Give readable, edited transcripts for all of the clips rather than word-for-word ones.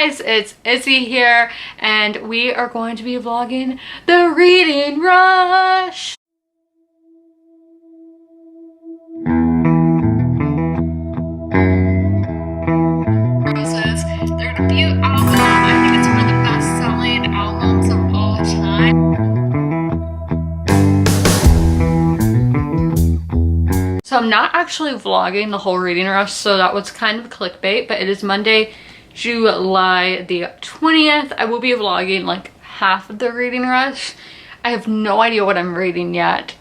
guys, it's Izzy here, and we are going to be vlogging the reading rush. Roses, their debut album, I think it's one of the best-selling albums of all time. So I'm not actually vlogging the whole reading rush, so that was kind of clickbait, but it is Monday, July the 20th. I will be vlogging like half of the reading rush. I have no idea what I'm reading yet.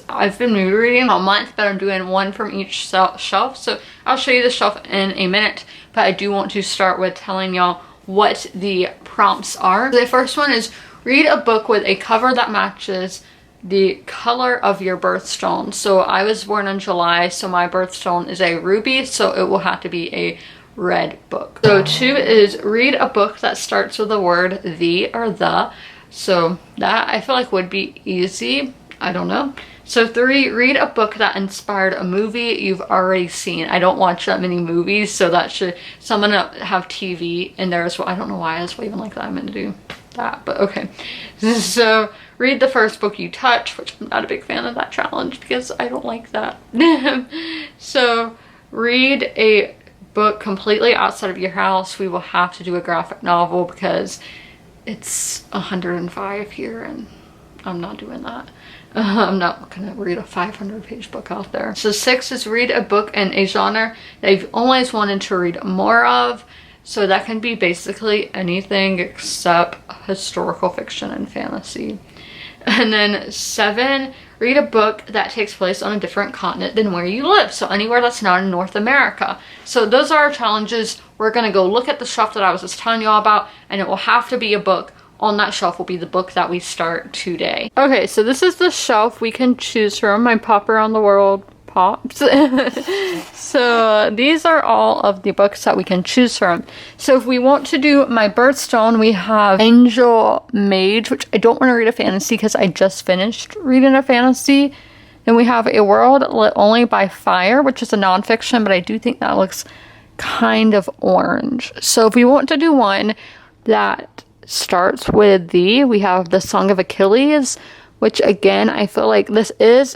I've been movie reading all month, but I'm doing one from each shelf. So I'll show you the shelf in a minute, but I do want to start with telling y'all what the prompts are. The first one is read a book with a cover that matches the color of your birthstone. So I was born in July, so my birthstone is a ruby, so it will have to be a red book. So 2 is read a book that starts with the word the or the. So that I feel like would be easy. I don't know. So 3, read a book that inspired a movie you've already seen. I don't watch that many movies, so that should someone have TV in there as well. I don't know why I was waving like that. I meant to do that, but okay. So read the first book you touch, which I'm not a big fan of that challenge because I don't like that. So read a book completely outside of your house. We will have to do a graphic novel because it's 105 here and I'm not doing that. I'm not gonna read a 500-page book out there. So 6 is read a book in a genre that you've always wanted to read more of. So that can be basically anything except historical fiction and fantasy. And then 7, read a book that takes place on a different continent than where you live. So anywhere that's not in North America. So those are our challenges. We're gonna go look at the shelf that I was just telling you all about, and it will have to be a book. On that shelf will be the book that we start today. Okay, so this is the shelf we can choose from. My Pop Around the World pops. So these are all of the books that we can choose from. So if we want to do my birthstone, we have Angel Mage, which I don't want to read a fantasy because I just finished reading a fantasy. Then we have A World Lit Only by Fire, which is a nonfiction, but I do think that looks kind of orange. So if we want to do one that starts with we have The Song of Achilles, which again, I feel like this is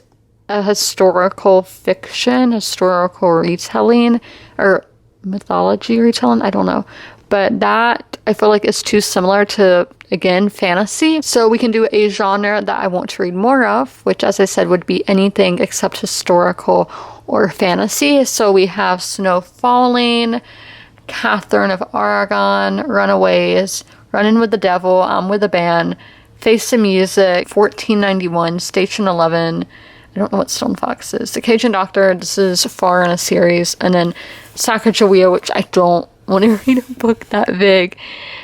a historical fiction, historical retelling, or mythology retelling, I don't know. But that, I feel like is too similar to, again, fantasy. So we can do a genre that I want to read more of, which as I said would be anything except historical or fantasy. So we have Snow Falling, Catherine of Aragon, Runaways, Running with the Devil, I'm with a Band, Face the Music, 1491, Station 11, I don't know what Stone Fox is, The Cajun Doctor, this is far in a series, and then Sacagawea, which I don't want to read a book that big.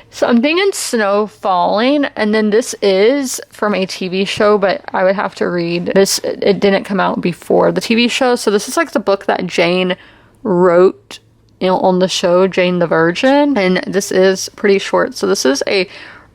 So I'm thinking Snow Falling, and then this is from a TV show, but I would have to read this. It didn't come out before the TV show, so this is like the book that Jane wrote on the show, Jane the Virgin, and this is pretty short. So this is a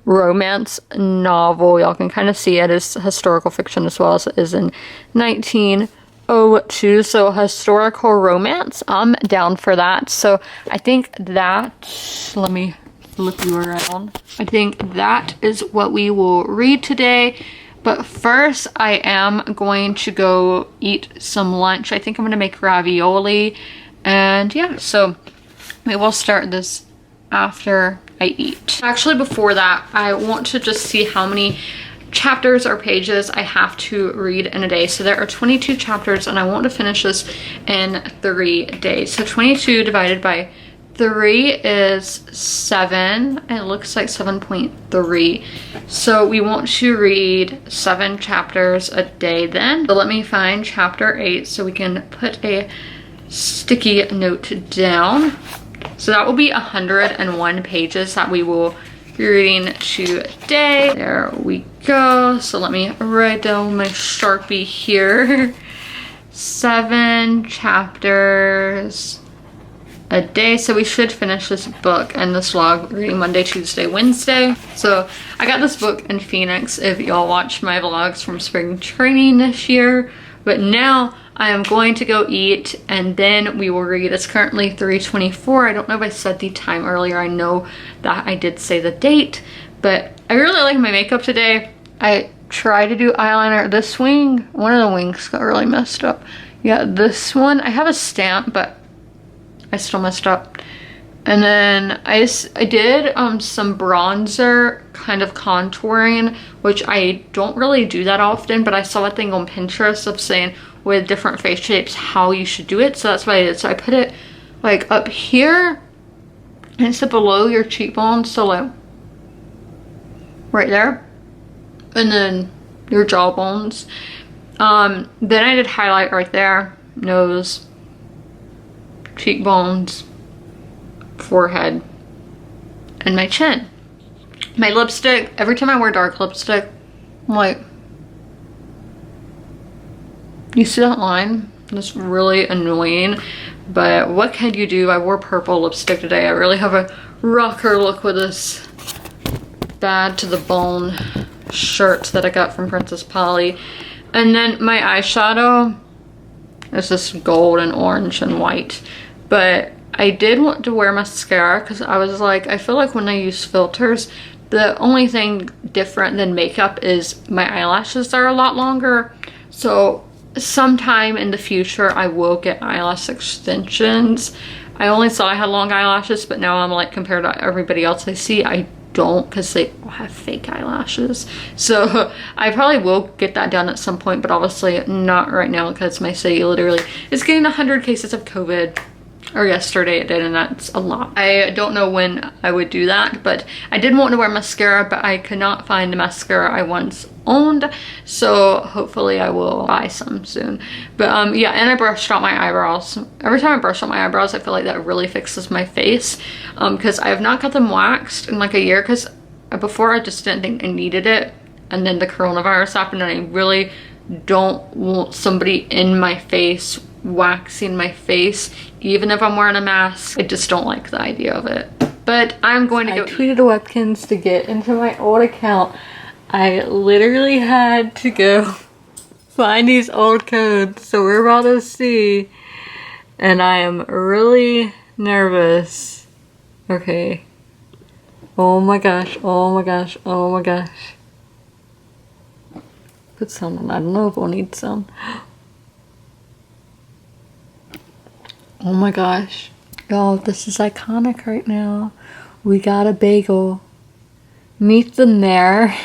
romance novel. Y'all can kind of see it is historical fiction as well as it is in 1902. So historical romance, I'm down for that. So I think that, let me flip you around. I think that is what we will read today. But first, I am going to go eat some lunch. I think I'm going to make ravioli. And yeah, so we will start this after I eat. Actually, before that, I want to just see how many chapters or pages I have to read in a day. So there are 22 chapters and I want to finish this in 3 days. So 22 divided by 3 is 7. It looks like 7.3. So we want to read 7 chapters a day then. So let me find chapter 8 so we can put a sticky note down. So that will be 101 pages that we will be reading today. There we go. So let me write down my Sharpie here. 7 chapters a day. So we should finish this book and this vlog reading Monday, Tuesday, Wednesday. So I got this book in Phoenix if y'all watch my vlogs from spring training this year. But now I am going to go eat and then we will read. It's currently 3:24. I don't know if I said the time earlier. I know that I did say the date, but I really like my makeup today. I tried to do eyeliner. This wing, one of the wings got really messed up. Yeah, this one, I have a stamp, but I still messed up. And then I did some bronzer kind of contouring, which I don't really do that often, but I saw a thing on Pinterest of saying with different face shapes how you should do it. So that's what I did. So I put it like up here and it's below your cheekbone. So like right there. And then your jawbones. Then I did highlight right there, nose, cheekbones, forehead, and my chin. My lipstick, every time I wear dark lipstick, I'm like, you see that line? That's really annoying, but what can you do? I wore purple lipstick today. I really have a rocker look with this bad to the bone shirt that I got from Princess Polly. And then my eyeshadow is this gold and orange and white, but I did want to wear mascara because I was like, I feel like when I use filters, the only thing different than makeup is my eyelashes are a lot longer. So sometime in the future I will get eyelash extensions. I only saw I had long eyelashes, but now I'm like, compared to everybody else I see, I don't, because they all have fake eyelashes. So I probably will get that done at some point, but obviously not right now because my city literally is getting 100 cases of COVID. Or yesterday it did, and that's a lot. I don't know when I would do that, but I did want to wear mascara, but I could not find the mascara I once owned, so hopefully I will buy some soon. But yeah, and I brushed out my eyebrows. Every time I brush out my eyebrows, I feel like that really fixes my face, because I have not got them waxed in like a year, because before I just didn't think I needed it, and then the coronavirus happened, and I really don't want somebody in my face waxing my face, even if I'm wearing a mask. I just don't like the idea of it. But I'm going to go. I tweeted to Webkins to get into my old account. I literally had to go find these old codes, so we're about to see, and I am really nervous. Okay. Oh my gosh, oh my gosh, oh my gosh. Put sound on. I don't know if we'll need some. Oh my gosh. Y'all, this is iconic right now. We got a bagel. Meet the mayor.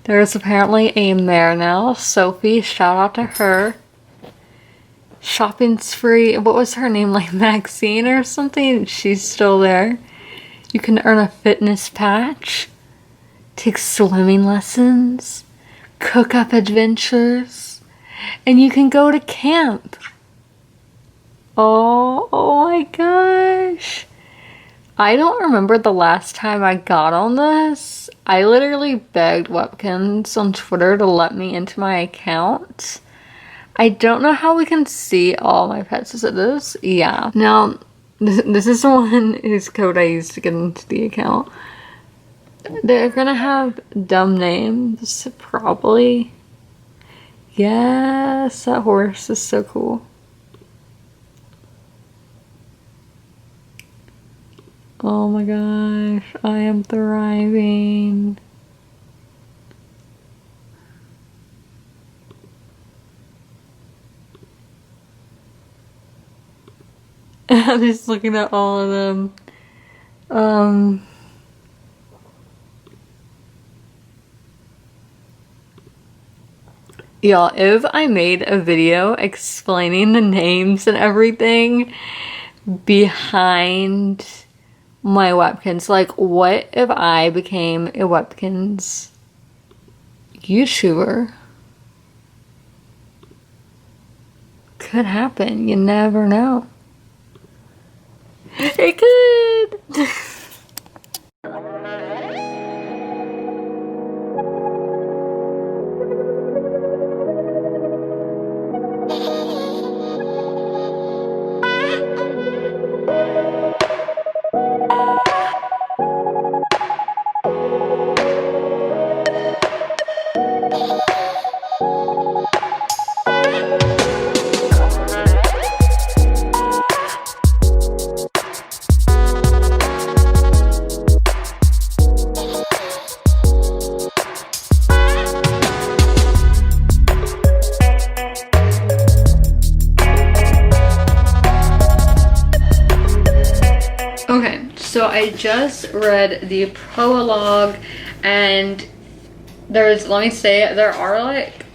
There's apparently a mayor now. Sophie, shout out to her. Shopping spree. What was her name? Like Maxine or something? She's still there. You can earn a fitness patch. Take swimming lessons. Cook up adventures. And you can go to camp. Oh my gosh. I don't remember the last time I got on this. I literally begged Webkins on Twitter to let me into my account. I don't know how we can see all my pets. Is it this? Yeah. Now, this is the one whose code I used to get into the account. They're gonna have dumb names, probably. Yes, that horse is so cool. Oh my gosh, I am thriving. I'm just looking at all of them. Y'all, if I made a video explaining the names and everything behind my Webkins, like what if I became a Webkins YouTuber? Could happen, you never know. It could. I just read the prologue, and there's, let me say, there are like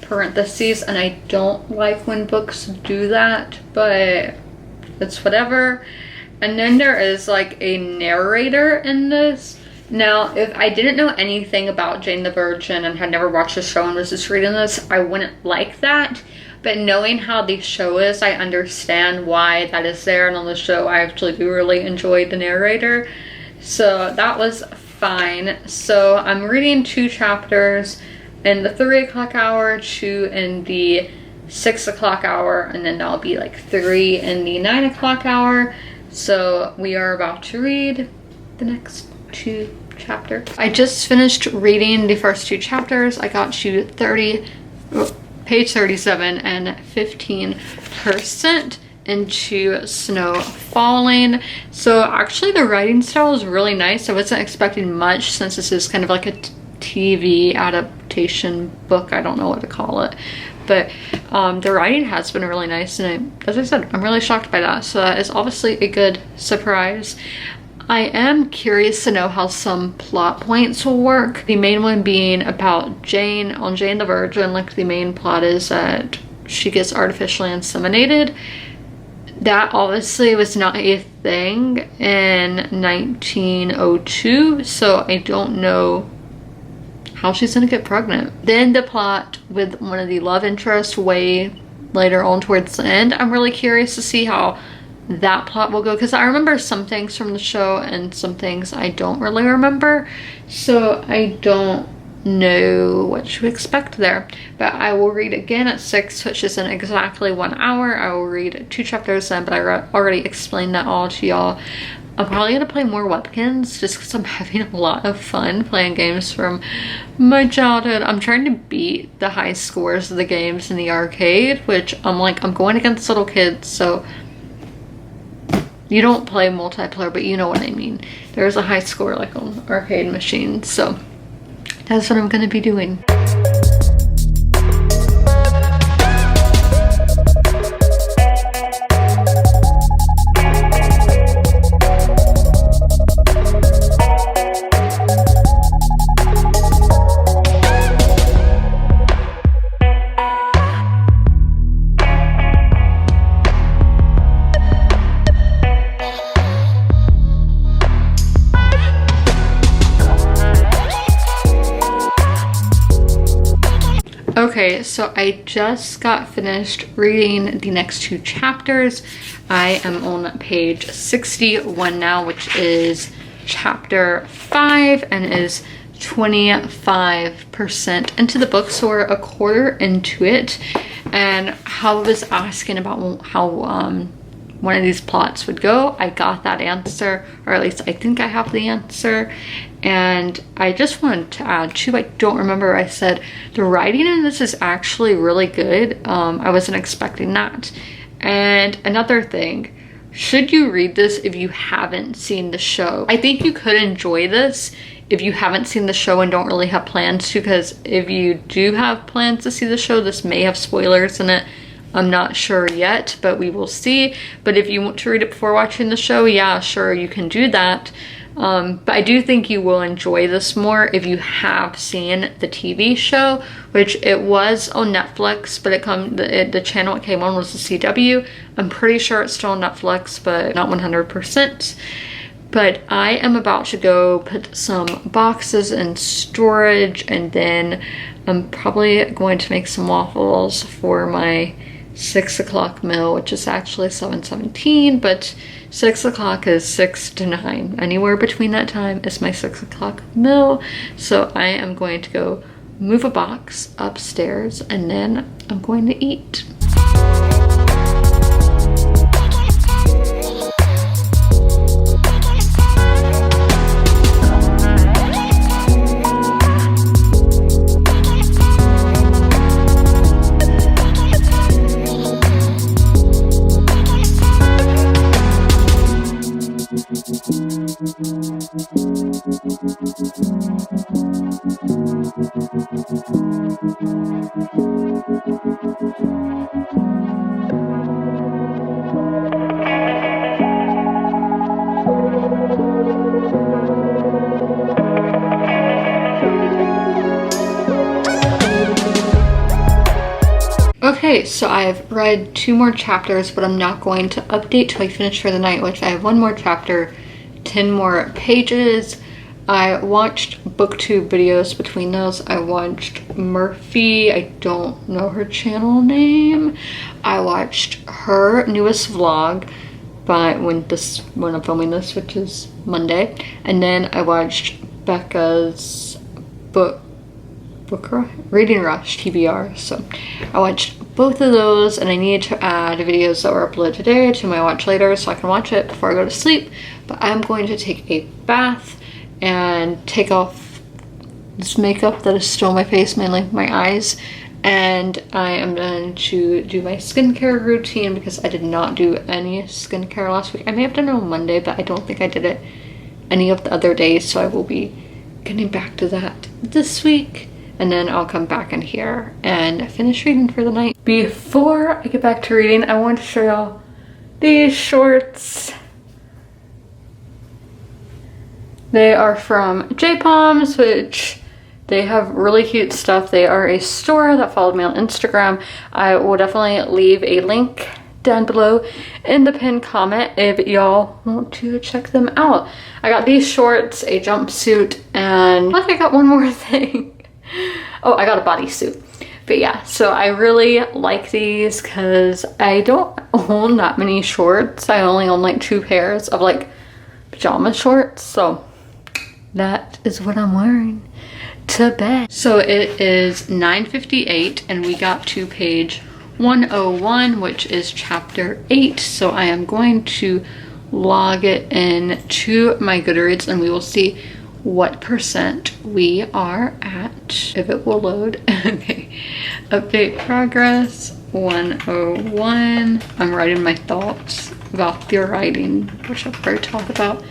parentheses, and I don't like when books do that, but it's whatever. And then there is like a narrator in this. Now, if I didn't know anything about Jane the Virgin and had never watched the show and was just reading this, I wouldn't like that. But knowing how the show is, I understand why that is there. And on the show, I actually do really enjoy the narrator. So that was fine. So I'm reading 2 chapters in the 3 o'clock hour, 2 in the 6 o'clock hour, and then that'll be like 3 in the 9 o'clock hour. So we are about to read the next 2 chapters. I just finished reading the first 2 chapters. I got to page 37 and 15% into snow falling. So actually the writing style is really nice. I wasn't expecting much since this is kind of like a TV adaptation book. I don't know what to call it, but the writing has been really nice, and as I said, I'm really shocked by that. So that is obviously a good surprise. I am curious to know how some plot points will work. The main one being about Jane the Virgin. Like, the main plot is that she gets artificially inseminated. That obviously was not a thing in 1902, so I don't know how she's gonna get pregnant. Then the plot with one of the love interests way later on towards the end, I'm really curious to see how that plot will go, because I remember some things from the show and some things I don't really remember, so I don't know what to expect there. But I will read again at 6, which is in exactly 1 hour. I will read 2 chapters then, but I already explained that all to y'all. I'm probably gonna play more Webkins just because I'm having a lot of fun playing games from my childhood. I'm trying to beat the high scores of the games in the arcade, which I'm going against little kids, so you don't play multiplayer, but you know what I mean. There's a high score like on arcade machines, so that's what I'm gonna be doing. Okay, so I just got finished reading the next 2 chapters. I am on page 61 now, which is chapter 5 and is 25% into the book, so we're a quarter into it. And how I was asking about how one of these plots would go, I got that answer, or at least I think I have the answer. And I just wanted to add too, I don't remember, I said the writing in this is actually really good. I wasn't expecting that. And another thing, should you read this if you haven't seen the show? I think you could enjoy this if you haven't seen the show and don't really have plans to, because if you do have plans to see the show, this may have spoilers in it. I'm not sure yet, but we will see. But if you want to read it before watching the show, yeah, sure, you can do that. But I do think you will enjoy this more if you have seen the TV show, which it was on Netflix, but the channel it came on was the CW. I'm pretty sure it's still on Netflix, but not 100%. But I am about to go put some boxes in storage, and then I'm probably going to make some waffles for my 6 o'clock meal, which is actually 7:17, but 6 o'clock is 6 to 9. Anywhere between that time is my 6 o'clock meal. So I am going to go move a box upstairs, and then I'm going to eat. Okay, so I've read 2 more chapters, but I'm not going to update till I finish for the night, which I have 1 more chapter, 10 more pages. I watched booktube videos between those. I watched Murphy, I don't know her channel name. I watched her newest vlog by when I'm filming this, which is Monday. And then I watched Becca's Reading Rush TBR. So I watched both of those, and I need to add videos that were uploaded today to my watch later so I can watch it before I go to sleep. But I'm going to take a bath and take off this makeup that is still on my face, mainly my eyes, and I am going to do my skincare routine because I did not do any skincare last week. I may have done it on Monday, but I don't think I did it any of the other days, so I will be getting back to that this week. And then I'll come back in here and finish reading for the night. Before I get back to reading, I want to show y'all these shorts. They are from J-Palms, which they have really cute stuff. They are a store that followed me on Instagram. I will definitely leave a link down below in the pinned comment if y'all want to check them out. I got these shorts, a jumpsuit, and I think I got one more thing. Oh, I got a bodysuit. But yeah, so I really like these because I don't own that many shorts. I only own like 2 pairs of like pajama shorts. So that is what I'm wearing to bed. So it is 9:58 and we got to page 101, which is chapter 8. So I am going to log it in to my Goodreads and we will see what percent we are at, if it will load. Okay, update progress 101. I'm writing my thoughts about the writing, which I'll probably talk about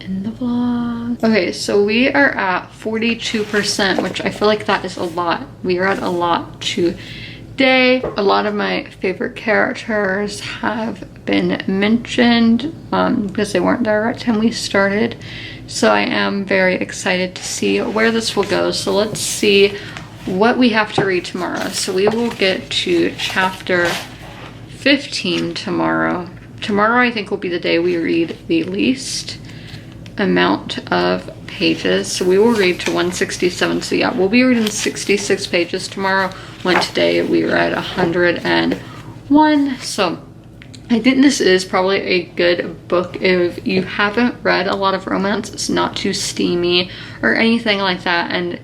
in the vlog. Okay, so we are at 42%, which I feel like that is a lot. We are at a lot today. A lot of my favorite characters have been mentioned because they weren't there at the time we started. So I am very excited to see where this will go. So let's see what we have to read tomorrow. So we will get to chapter 15 tomorrow. Tomorrow I think will be the day we read the least amount of pages. So we will read to 167. So yeah, we'll be reading 66 pages tomorrow, when today we read 101. So I think this is probably a good book if you haven't read a lot of romance. It's not too steamy or anything like that. And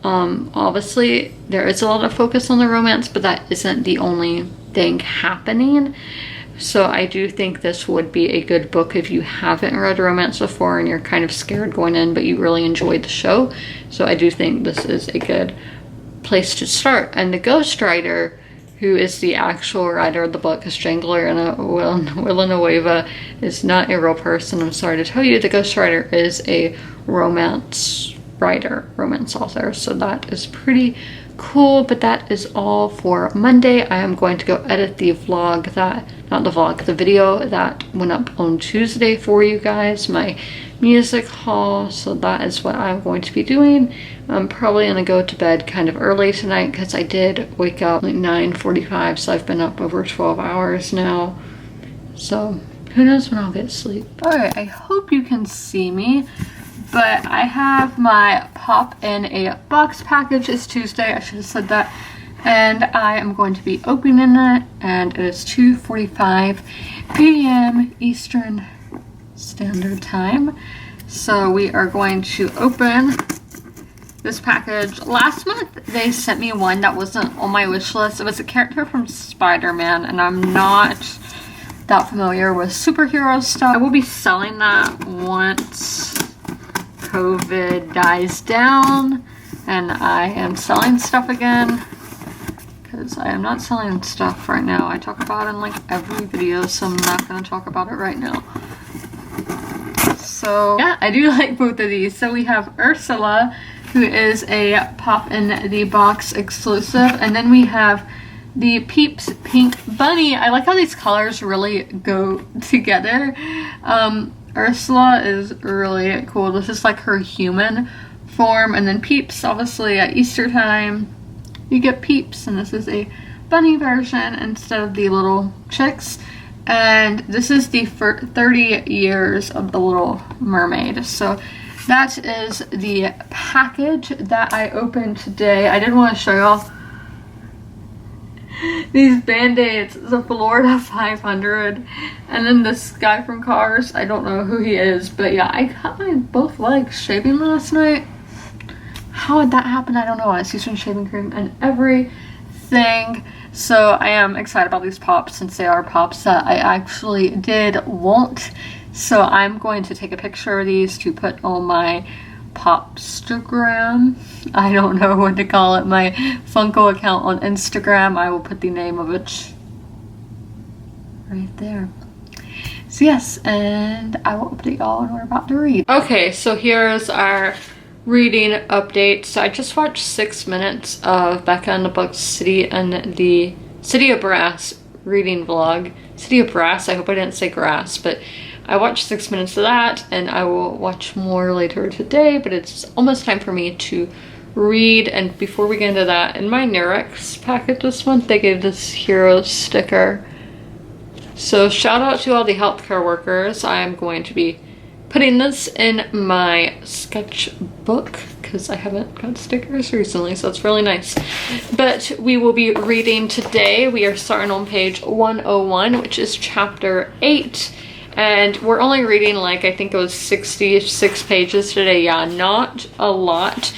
obviously there is a lot of focus on the romance, but that isn't the only thing happening. So I do think this would be a good book if you haven't read romance before and you're kind of scared going in, but you really enjoyed the show. So I do think this is a good place to start. And the ghostwriter, who is the actual writer of the book, because Villanueva is not a real person. I'm sorry to tell you, the ghostwriter is a romance writer, romance author. So that is pretty cool, but that is all for Monday. I am going to go edit the vlog the video that went up on Tuesday for you guys, my music haul. So that is what I'm going to be doing. I'm probably gonna go to bed kind of early tonight because I did wake up like 9:45, so I've been up over 12 hours now. So who knows when I'll get sleep. Alright, I hope you can see me, but I have my pop in a box package. It's Tuesday, I should have said that. And I am going to be opening it, and it is 2:45 p.m. Eastern Standard Time. So we are going to open this package. Last month they sent me one that wasn't on my wish list. It was a character from Spider-Man, and I'm not that familiar with superhero stuff. I will be selling that once COVID dies down and I am selling stuff again, because I am not selling stuff right now. I talk about it in like every video, so I'm not going to talk about it right now. So yeah, I do like both of these. So we have Ursula, who is a pop in the box exclusive, and then we have the Peeps Pink Bunny. I like how these colors really go together. Ursula is really cool. This is like her human form, and then Peeps, obviously at Easter time you get Peeps, and this is a bunny version instead of the little chicks. And this is the 30 years of the Little Mermaid. So that is the package that I opened today. I did want to show y'all these band-aids. The Florida 500, and then this guy from Cars. I don't know who he is, but yeah, I got my both legs shaving last night. How did that happen? I don't know. I was using shaving cream and everything. So I am excited about these pops, since they are pops that I actually did want. So I'm going to take a picture of these to put on my Popstagram. I don't know what to call it. My Funko account on Instagram. I will put the name of it right there. So yes, and I will update y'all when we're about to read. Okay, so here's our reading update. So I just watched 6 minutes of Becca and the Book City and the City of Brass reading vlog. City of Brass, I hope I didn't say grass, but I watched 6 minutes of that, and I will watch more later today, but it's almost time for me to read. And before we get into that, in my Nurex packet this month, they gave this hero sticker. So shout out to all the healthcare workers. I am going to be putting this in my sketchbook because I haven't got stickers recently, so it's really nice. But we will be reading today. We are starting on page 101, which is chapter 8. And we're only reading, like, I think it was 66 pages today. Yeah, not a lot.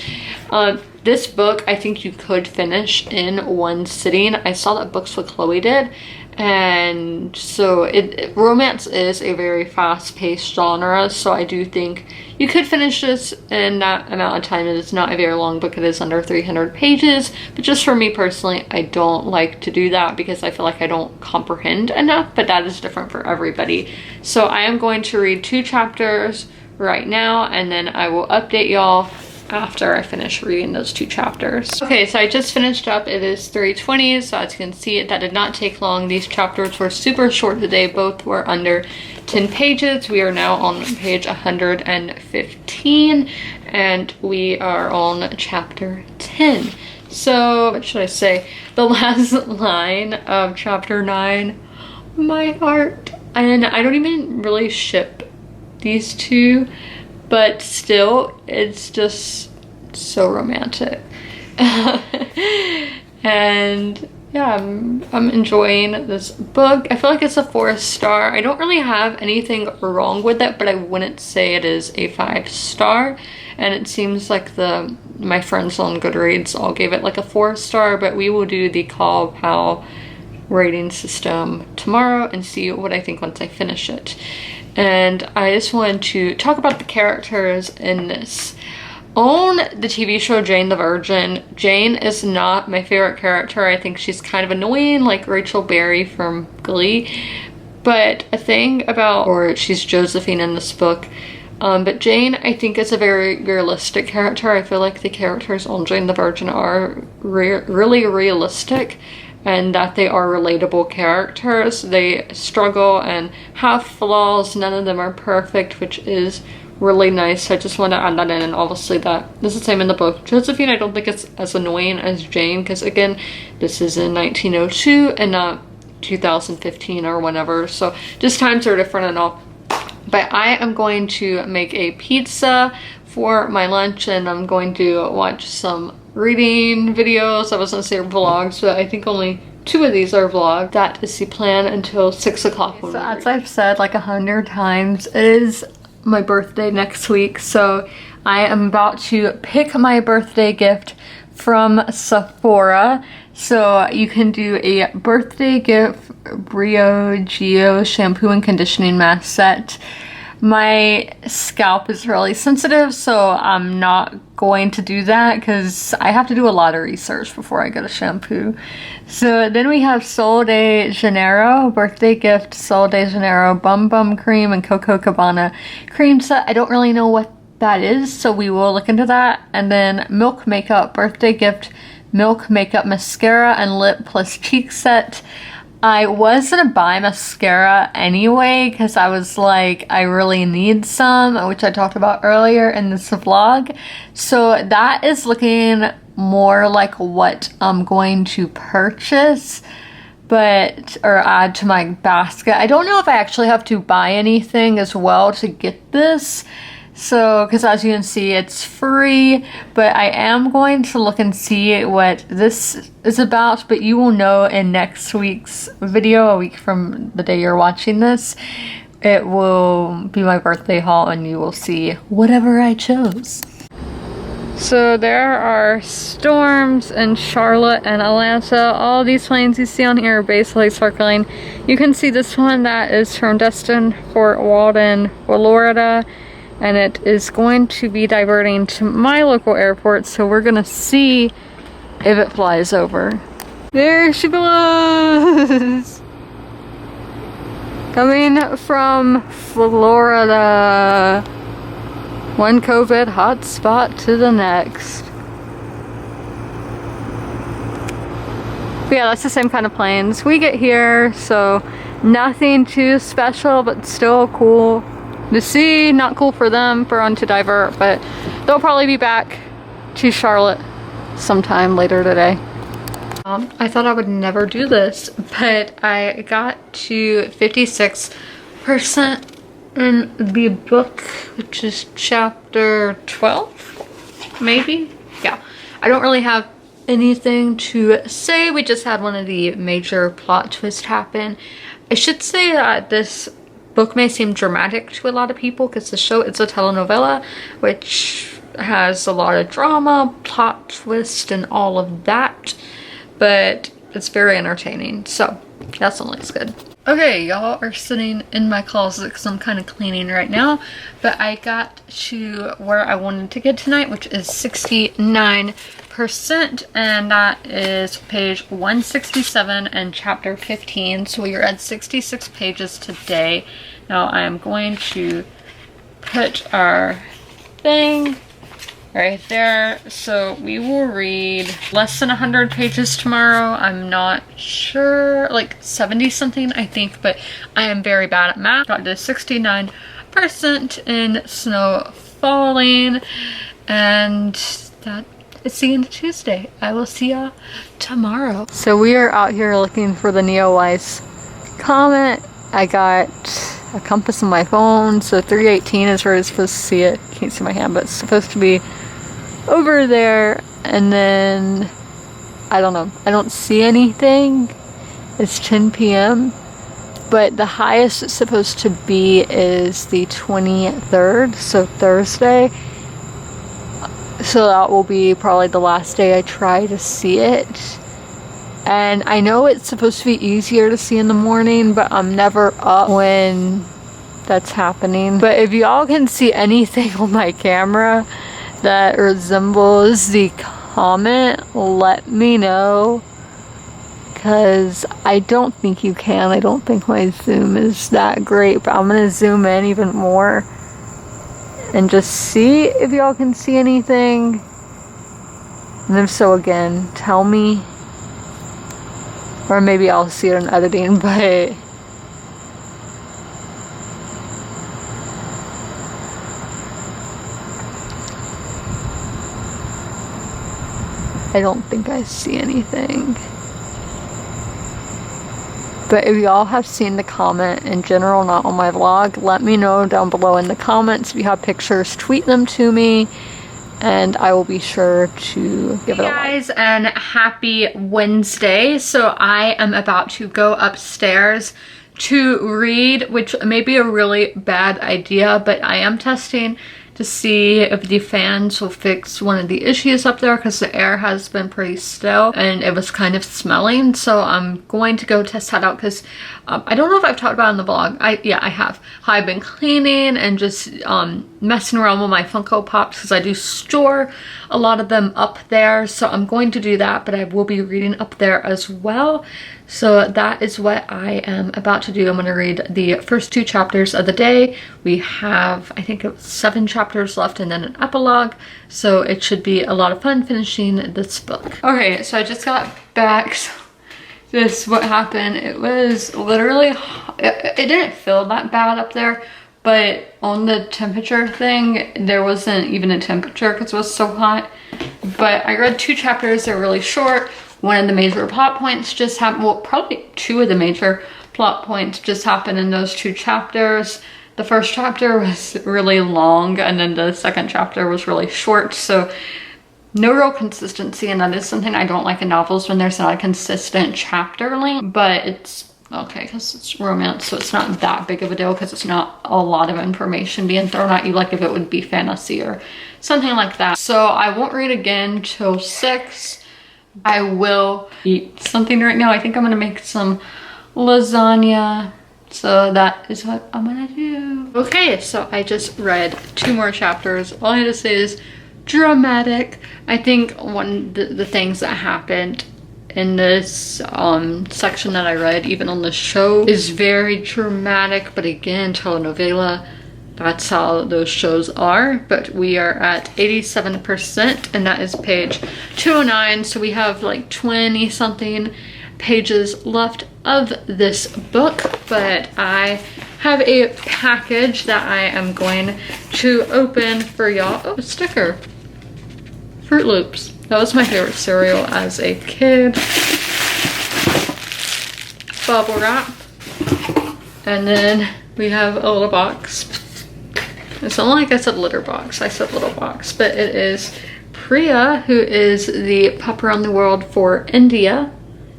This book, I think you could finish in one sitting. I saw that Books with Chloe did. And so romance is a very fast-paced genre, so I do think you could finish this in that amount of time. It is not a very long book. It is under 300 pages, but just for me personally, I don't like to do that because I feel like I don't comprehend enough, but that is different for everybody. So I am going to read 2 chapters right now, and then I will update y'all after I finish reading those 2 chapters. Okay, so I just finished up. It is 3:20, so as you can see, that did not take long. These chapters were super short today. Both were under 10 pages. We are now on page 115, and we are on chapter 10. So, what should I say? The last line of chapter 9, my heart. And I don't even really ship these two, but still, it's just so romantic. And yeah, I'm enjoying this book. I feel like it's a 4-star. I don't really have anything wrong with it, but I wouldn't say it is a 5-star. And it seems like my friends on Goodreads all gave it like a 4-star, but we will do the Call Pal rating system tomorrow and see what I think once I finish it. And I just wanted to talk about the characters in this. On the TV show Jane the Virgin, Jane is not my favorite character. I think she's kind of annoying, like Rachel Berry from Glee. But a thing about, or she's Josephine in this book, but Jane, I think, is a very realistic character. I feel like the characters on Jane the Virgin are really realistic, and that they are relatable characters. They struggle and have flaws. None of them are perfect, which is really nice. I just want to add that in. And obviously that this is the same in the book. Josephine, I don't think it's as annoying as Jane, because again, this is in 1902 and not 2015 or whenever. So just times are different and all. But I am going to make a pizza for my lunch, and I'm going to watch some reading videos. I was gonna say vlogs, but I think only 2 of these are vlogged. That is the plan until 6 o'clock. So as I've said like 100 times, it is my birthday next week, so I am about to pick my birthday gift from Sephora. So you can do a birthday gift Brio Geo shampoo and conditioning mask set. My scalp is really sensitive, so I'm not going to do that because I have to do a lot of research before I get a shampoo. So then we have Sol de Janeiro birthday gift, Sol de Janeiro Bum Bum Cream and Coco Cabana cream set. I don't really know what that is, so we will look into that. And then Milk Makeup birthday gift, Milk Makeup mascara and lip plus cheek set. I was gonna buy mascara anyway because I was like, I really need some, which I talked about earlier in this vlog. So that is looking more like what I'm going to purchase, but or add to my basket. I don't know if I actually have to buy anything as well to get this. So, because as you can see, it's free, but I am going to look and see what this is about, but you will know in next week's video, a week from the day you're watching this. It will be my birthday haul and you will see whatever I chose. So there are storms in Charlotte and Atlanta. All these planes you see on here are basically circling. You can see this one that is from Destin, Fort Walton, Florida. And it is going to be diverting to my local airport, so we're gonna see if it flies over. There she was! Coming from Florida. One COVID hotspot to the next. But yeah, that's the same kind of planes we get here, so nothing too special, but still cool to see. Not cool for them for on to divert, but they'll probably be back to Charlotte sometime later today. I thought I would never do this, but I got to 56% in the book, which is chapter 12, maybe? Yeah. I don't really have anything to say. We just had one of the major plot twists happen. I should say that this book may seem dramatic to a lot of people because the show, it's a telenovela, which has a lot of drama, plot twist, and all of that, but it's very entertaining, so that's always good. Okay, y'all are sitting in my closet because I'm kind of cleaning right now, but I got to where I wanted to get tonight, which is 69%, and that is page 167 and chapter 15. So we are at 66 pages today. Now I am going to put our thing right there, so we will read less than 100 pages tomorrow. I'm not sure, like 70 something I think, but I am very bad at math. Got to 69% in snow falling, and that is the end of Tuesday. I will see y'all tomorrow. So we are out here looking for the Neowise comet. I got a compass on my phone, so 318 is where it's supposed to see it. Can't see my hand, but it's supposed to be over there. And then I don't know, I don't see anything. It's 10 p.m. but the highest it's supposed to be is the 23rd, so Thursday. So that will be probably the last day I try to see it. And I know it's supposed to be easier to see in the morning, but I'm never up when that's happening. But if y'all can see anything on my camera that resembles the comet, let me know. Because I don't think you can. I don't think my zoom is that great, but I'm going to zoom in even more and just see if y'all can see anything. And if so, again, tell me. Or maybe I'll see it in editing, but I don't think I see anything. But if y'all have seen the comet in general, not on my vlog, let me know down below in the comments. If you have pictures, tweet them to me, and I will be sure to give it a like. Hey guys, and happy Wednesday. So I am about to go upstairs to read, which may be a really bad idea, but I am testing to see if the fans will fix one of the issues up there because the air has been pretty still and it was kind of smelling. So I'm going to go test that out because I don't know if I've talked about it in the vlog. Yeah, I have. How I've been cleaning and just messing around with my Funko Pops because I do store a lot of them up there. So I'm going to do that, but I will be reading up there as well. So that is what I am about to do. I'm going to read the first 2 chapters of the day. We have, I think, 7 chapters left and then an epilogue. So it should be a lot of fun finishing this book. Okay, so I just got back. So this what happened. It was literally, it didn't feel that bad up there, but on the temperature thing, there wasn't even a temperature because it was so hot. But I read 2 chapters. They're really short. One of the major plot points just happened, well, probably 2 of the major plot points just happened in those 2 chapters. The first chapter was really long, and then the second chapter was really short. So no real consistency, and that is something I don't like in novels, when there's not a consistent chapter length. But it's okay because it's romance, so it's not that big of a deal because it's not a lot of information being thrown at you like if it would be fantasy or something like that. So I won't read again till 6. I will eat something right now. I think I'm gonna make some lasagna. So that is what I'm gonna do. Okay, so I just read 2 more chapters. All I have to say is dramatic. I think one of the things that happened in this section that I read, even on the show, is very dramatic. But again, telenovela, that's how those shows are. But we are at 87%, and that is page 209. So we have like 20 something pages left of this book, but I have a package that I am going to open for y'all. Oh, a sticker. Fruit Loops. That was my favorite cereal as a kid. Bubble wrap. And then we have a little box. It's not like I said litter box, I said little box, but it is Priya, who is the pup around the world for India.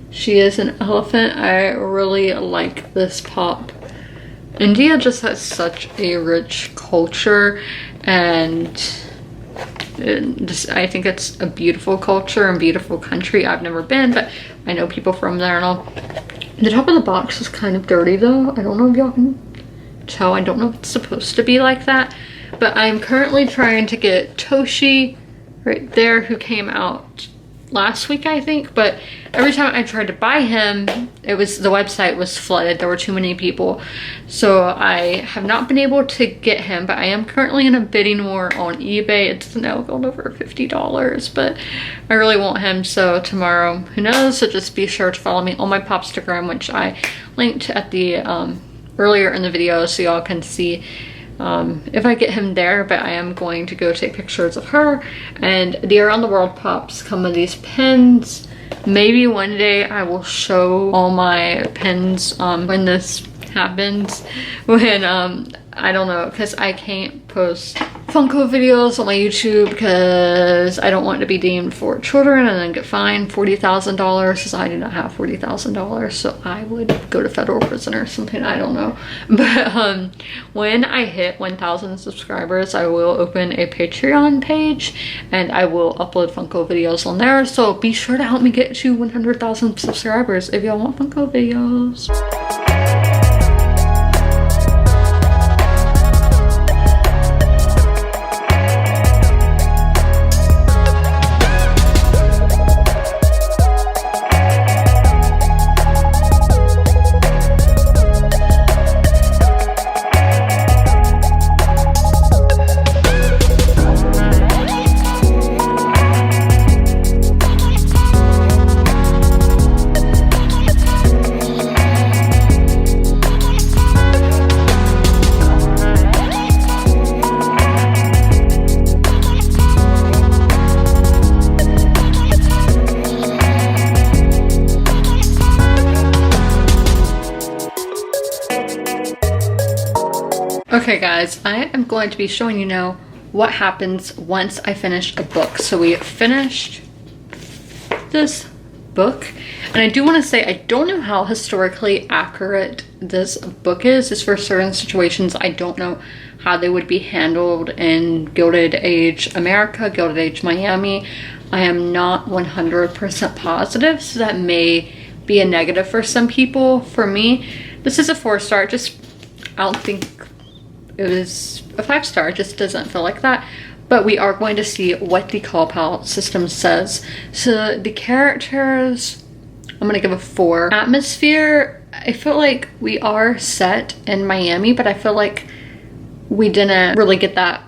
She is an elephant. I really like this pup. India just has such a rich culture, and I think it's a beautiful culture and beautiful country. I've never been, but I know people from there and all. The top of the box is kind of dirty though. I don't know if y'all can tell. I don't know if it's supposed to be like that, but I'm currently trying to get Toshi right there, who came out last week I think, but every time I tried to buy him, the website was flooded. There were too many people, so I have not been able to get him, but I am currently in a bidding war on eBay. It's now gone over $50, but I really want him, so tomorrow, who knows. So just be sure to follow me on my Popstagram, which I linked at the earlier in the video, so y'all can see if I get him there. But I am going to go take pictures of her. And the Around the World Pops come with these pins. Maybe one day I will show all my pins when this happens, when I don't know, because I can't post Funko videos on my YouTube because I don't want to be deemed for children and then get fined $40,000, because I do not have $40,000, so I would go to federal prison or something. I don't know. But when I hit 1,000 subscribers, I will open a Patreon page and I will upload Funko videos on there. So be sure to help me get to 100,000 subscribers if y'all want Funko videos. Okay guys, I am going to be showing you now what happens once I finish a book. So we finished this book, and I do want to say I don't know how historically accurate this book is. It's for certain situations. I don't know how they would be handled in Gilded Age America, Gilded Age Miami. I am not 100% positive, so that may be a negative for some people. For me, this is a 4-star. I don't think it was a 5-star. It just doesn't feel like that. But we are going to see what the call palette system says. So the characters, I'm going to give a 4. Atmosphere, I feel like we are set in Miami, but I feel like we didn't really get that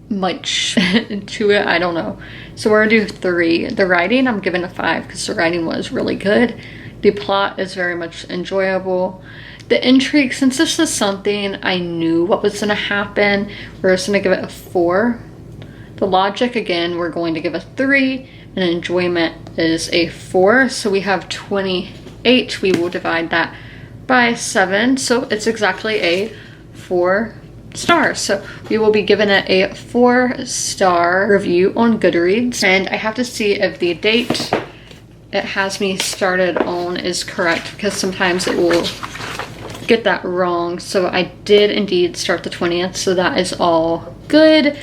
much to it. I don't know. So we're going to do 3. The writing, I'm giving a 5 because the writing was really good. The plot is very much enjoyable. The intrigue, since this is something I knew what was going to happen, we're just going to give it a 4. The logic, again, we're going to give a 3, and enjoyment is a 4. So we have 28. We will divide that by 7. So it's exactly a 4 stars. So we will be given it a 4-star review on Goodreads. And I have to see if the date it has me started on is correct, because sometimes it will get that wrong. So I did indeed start the 20th, so that is all good.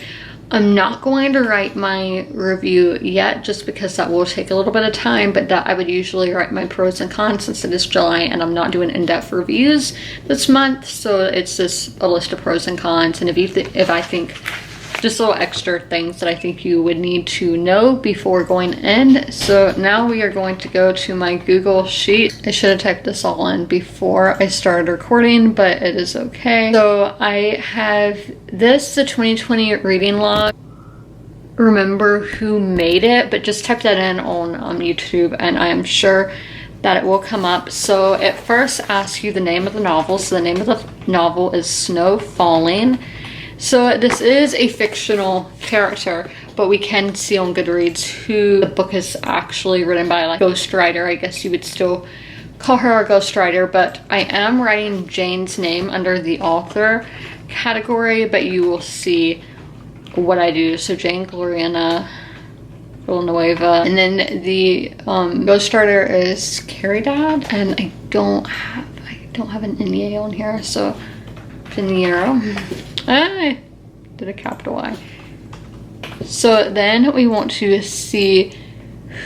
I'm not going to write my review yet, just because that will take a little bit of time, but that I would usually write my pros and cons since it is July and I'm not doing in-depth reviews this month. So it's just a list of pros and cons, and if I think just little extra things that I think you would need to know before going in. So now we are going to go to my Google Sheet. I should have typed this all in before I started recording, but it is okay. So I have this, the 2020 reading log. Remember who made it, but just type that in on YouTube and I am sure that it will come up. So it first asks you the name of the novel. So the name of the novel is Snow Falling. So this is a fictional character, but we can see on Goodreads who the book is actually written by, like ghostwriter. I guess you would still call her a ghostwriter, but I am writing Jane's name under the author category, but you will see what I do. So Jane Gloriana Villanueva, and then the ghostwriter is Caridad, and I don't have an NEA on here, so Pinheiro. I did a capital I. So then we want to see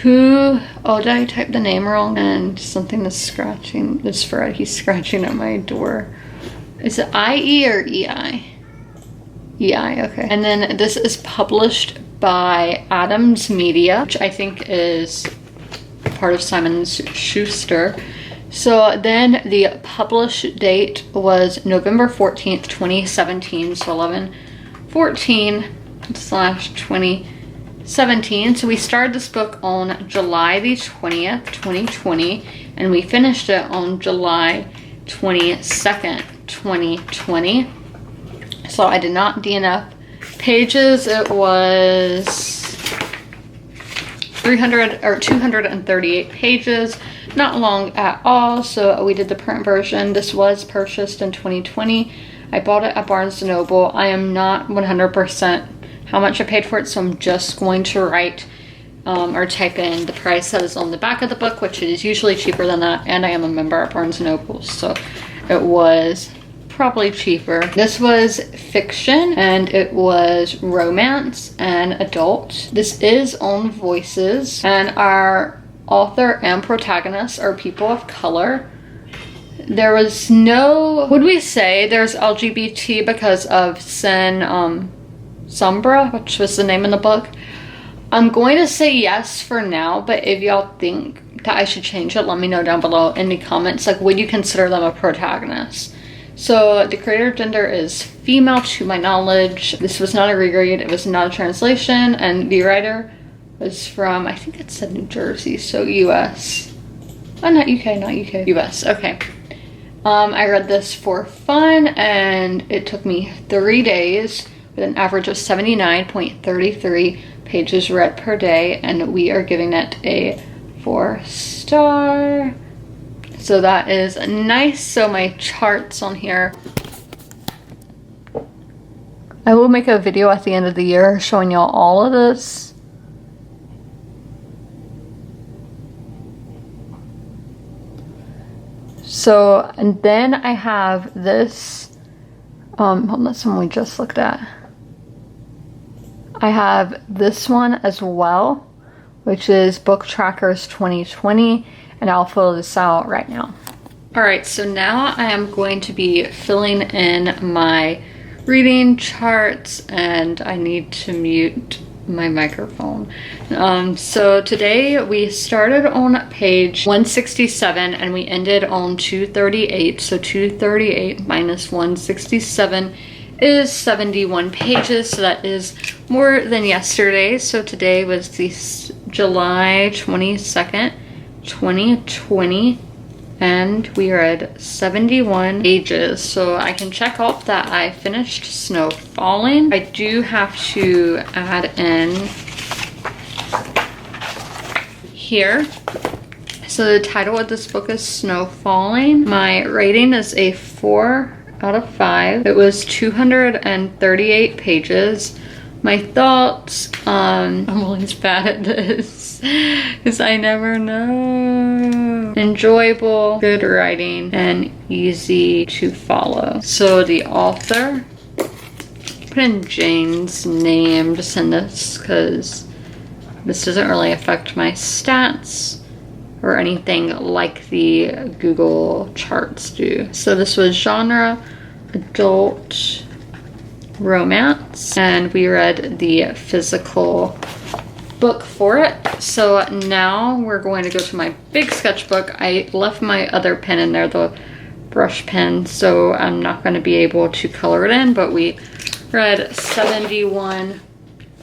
who, oh, did I type the name wrong? And something is scratching, it's Fred, he's scratching at my door. Is it IE or EI? EI, okay. And then this is published by Adams Media, which I think is part of Simon & Schuster. So then the published date was November 14th, 2017. So 11/14/2017. So we started this book on July the 20th, 2020, and we finished it on July 22nd, 2020. So I did not DNF pages. It was 238 pages. Not long at all, so we did the print version. This was purchased in 2020. I bought it at Barnes & Noble. I am not 100% how much I paid for it, so I'm just going to write or type in the price that is on the back of the book, which is usually cheaper than that, and I am a member at Barnes & Noble, so it was probably cheaper. This was fiction, and it was romance and adult. This is on Voices, and our author and protagonist are people of color. There was no, would we say there's LGBT because of Sin Sombra, which was the name in the book? I'm going to say yes for now, but if y'all think that I should change it, let me know down below in the comments. Like, would you consider them a protagonist? So the creator gender is female to my knowledge. This was not a reread, it was not a translation, and the writer was from, I think it said New Jersey, so US. Oh, not UK, not UK, US, okay. I read this for fun, and it took me 3 days with an average of 79.33 pages read per day, and we are giving it a 4-star. So that is nice. So my charts on here, I will make a video at the end of the year showing y'all all of this. So, and then I have this, that's one we just looked at. I have this one as well, which is Book Trackers 2020, and I'll fill this out right now. All right, so now I am going to be filling in my reading charts, and I need to mute my microphone. So today we started on page 167 and we ended on 238. So 238 minus 167 is 71 pages. So that is more than yesterday. So today was the July 22nd, 2020. And we are at 71 pages, so I can check off that I finished Snow Falling. I do have to add in here. So the title of this book is Snow Falling. My rating is a 4 out of 5. It was 238 pages. My thoughts on, I'm always bad at this because I never know. Enjoyable, good writing, and easy to follow. So the author, put in Jane's name just in this because this doesn't really affect my stats or anything like the Google charts do. So this was genre, adult, romance, and we read the physical book for it. So now we're going to go to my big sketchbook. I left my other pen in there, the brush pen, so I'm not going to be able to color it in, but we read 71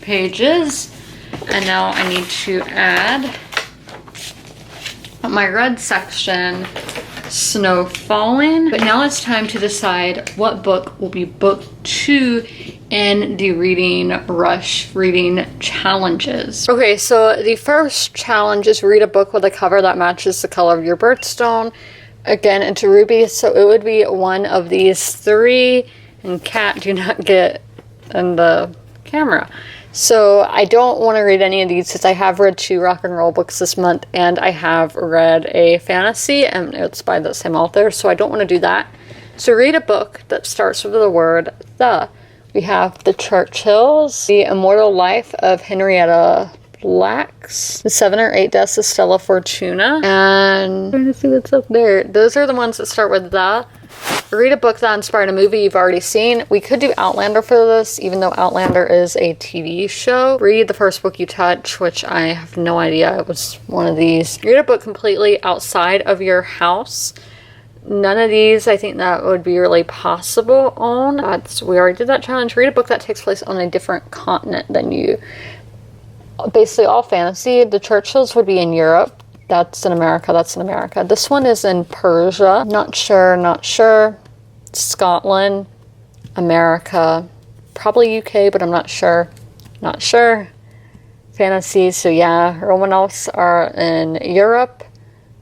pages, and now I need to add my red section, Snow Falling. But now it's time to decide what book will be book 2 in the reading rush reading challenges. Okay, so the first challenge is read a book with a cover that matches the color of your birthstone. Again, into ruby, so it would be one of these 3, and Cat, do not get in the camera. So I don't want to read any of these because I have read 2 rock and roll books this month, and I have read a fantasy, and it's by the same author, so I don't want to do that. So read a book that starts with the word the. We have The Churchills, The Immortal Life of Henrietta Lacks, The 7 or 8 Deaths of Stella Fortuna, and I'm trying to see what's up there. Those are the ones that start with the. Read a book that inspired a movie you've already seen. We could do Outlander for this, even though Outlander is a TV show. Read the first book you touch, which I have no idea. It was one of these. Read a book completely outside of your house. None of these I think that would be really possible on. We already did that challenge. Read a book that takes place on a different continent than you. Basically all fantasy. The Churchills would be in Europe. That's in America, that's in America. This one is in Persia. Not sure. Scotland, America, probably UK, but I'm not sure. Fantasy, so yeah. Romanovs are in Europe.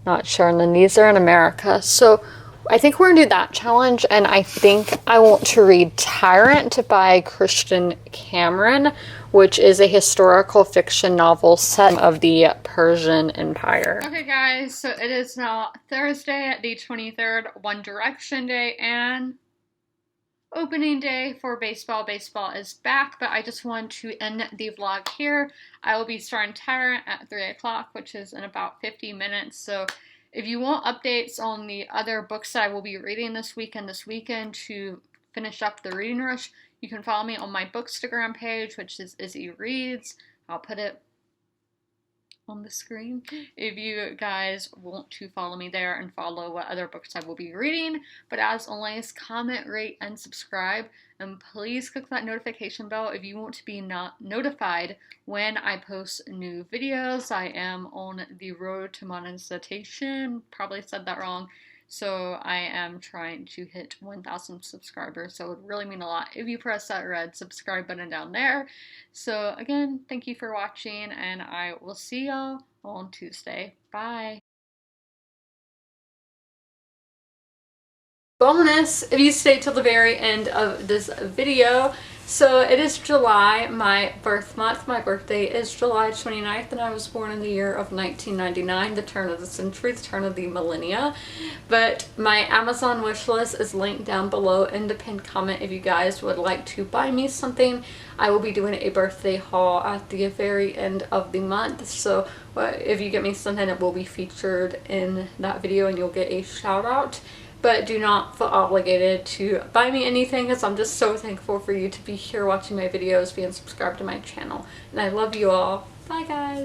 Not sure. And then these are in America. So I think we're going to do that challenge. And I think I want to read Tyrant by Christian Cameron, which is a historical fiction novel set of the Persian Empire. Okay guys, so it is now Thursday, the 23rd, One Direction Day, and opening day for baseball. Baseball is back, but I just want to end the vlog here. I will be starting Tyrant at 3 o'clock, which is in about 50 minutes. So if you want updates on the other books that I will be reading this weekend to finish up the reading rush, you can follow me on my Bookstagram page, which is Izzy Reads. I'll put it on the screen if you guys want to follow me there and follow what other books I will be reading. But as always, comment, rate, and subscribe. And please click that notification bell if you want to be notified when I post new videos. I am on the road to monetization. Probably said that wrong. So I am trying to hit 1,000 subscribers, so it would really mean a lot if you press that red subscribe button down there. So again, thank you for watching, and I will see y'all on Tuesday. Bye! Bonus if you stay till the very end of this video. So it is July, my birth month. My birthday is July 29th, and I was born in the year of 1999, the turn of the century, the turn of the millennia. But my Amazon wish list is linked down below in the pinned comment if you guys would like to buy me something. I will be doing a birthday haul at the very end of the month, so if you get me something, it will be featured in that video and you'll get a shout out. But do not feel obligated to buy me anything, because I'm just so thankful for you to be here watching my videos, being subscribed to my channel. And I love you all. Bye guys!